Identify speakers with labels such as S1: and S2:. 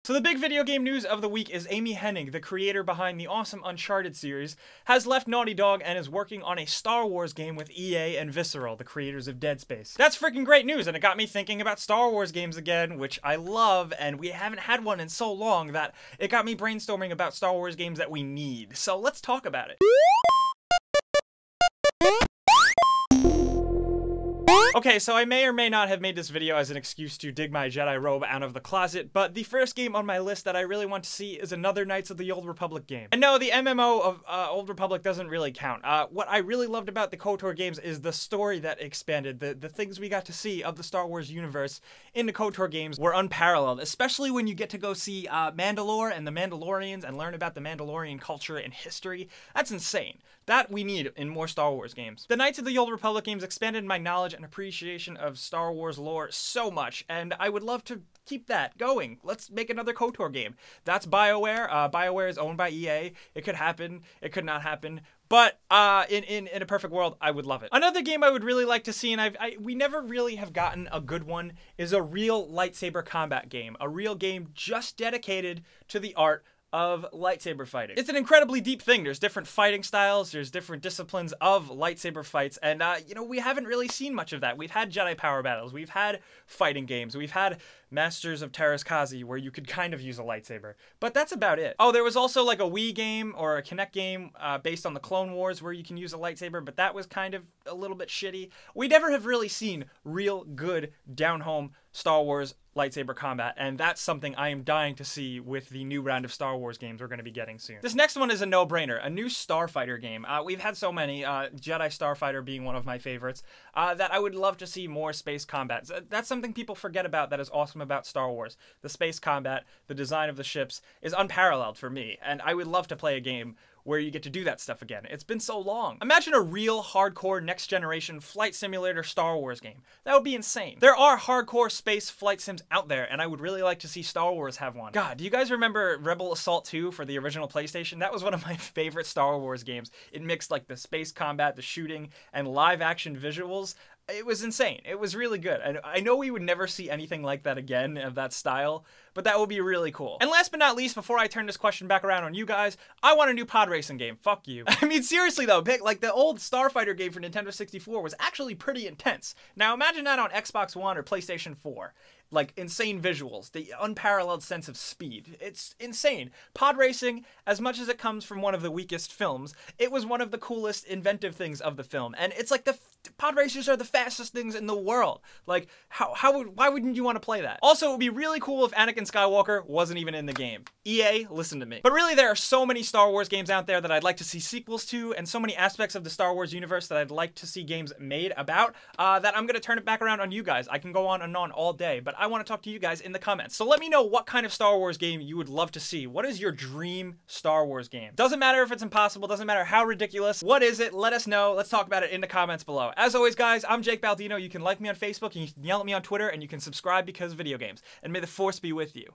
S1: So the big video game news of the week is Amy Hennig, the creator behind the awesome Uncharted series, has left Naughty Dog and is working on a Star Wars game with EA and Visceral, the creators of Dead Space. That's freaking great news, and it got me thinking about Star Wars games again, which I love, and we haven't had one in so long that it got me brainstorming about Star Wars games that we need. So let's talk about it. Okay, so I may or may not have made this video as an excuse to dig my Jedi robe out of the closet, but the first game on my list that I really want to see is another Knights of the Old Republic game. And no, the MMO of Old Republic doesn't really count. What I really loved about the KOTOR games is the story that expanded. The things we got to see of the Star Wars universe in the KOTOR games were unparalleled, especially when you get to go see Mandalore and the Mandalorians and learn about the Mandalorian culture and history. That's insane. That we need in more Star Wars games. The Knights of the Old Republic games expanded my knowledge and appreciation of Star Wars lore so much, and I would love to keep that going. Let's make another KOTOR game. That's BioWare. BioWare is owned by EA. It could happen. It could not happen. But in a perfect world, I would love it. Another game I would really like to see, and we never really have gotten a good one, is a real lightsaber combat game. A real game just dedicated to the art of lightsaber fighting. It's an incredibly deep thing. There's different fighting styles, there's different disciplines of lightsaber fights, and you know, we haven't really seen much of that. We've had Jedi power battles, we've had fighting games, we've had Masters of Terraskazi where you could kind of use a lightsaber, but that's about it. Oh, there was also like a Wii game or a Kinect game based on the Clone Wars where you can use a lightsaber, but that was kind of a little bit shitty. We never have really seen real good down-home Star Wars lightsaber combat, and that's something I am dying to see with the new round of Star Wars games we're going to be getting soon. This next one is a no-brainer, a new Starfighter game. We've had so many, Jedi Starfighter being one of my favorites, that I would love to see more space combat. That's something people forget about that is awesome about Star Wars. The space combat, the design of the ships is unparalleled for me, and I would love to play a game where you get to do that stuff again. It's been so long. Imagine a real hardcore next generation flight simulator Star Wars game. That would be insane. There are hardcore space flight sims out there, and I would really like to see Star Wars have one. God, do you guys remember Rebel Assault 2 for the original PlayStation? That was one of my favorite Star Wars games. It mixed like the space combat, the shooting, and live action visuals. It was insane. It was really good. And I know we would never see anything like that again of that style, but that would be really cool. And last but not least, before I turn this question back around on you guys, I want a new pod racing game. Fuck you. I mean, seriously though, like the old Starfighter game for Nintendo 64 was actually pretty intense. Now imagine that on Xbox One or PlayStation 4. Like, insane visuals, the unparalleled sense of speed. It's insane. Pod racing, as much as it comes from one of the weakest films, it was one of the coolest inventive things of the film. And it's like pod racers are the fastest things in the world. Like, why wouldn't you want to play that? Also, it would be really cool if Anakin Skywalker wasn't even in the game. EA, listen to me. But really, there are so many Star Wars games out there that I'd like to see sequels to, and so many aspects of the Star Wars universe that I'd like to see games made about, that I'm gonna turn it back around on you guys. I can go on and on all day, but I want to talk to you guys in the comments. So let me know what kind of Star Wars game you would love to see. What is your dream Star Wars game? Doesn't matter if it's impossible, doesn't matter how ridiculous. What is it? Let us know. Let's talk about it in the comments below. As always, guys, I'm Jake Baldino. You can like me on Facebook, you can yell at me on Twitter, and you can subscribe because of video games. And may the Force be with you.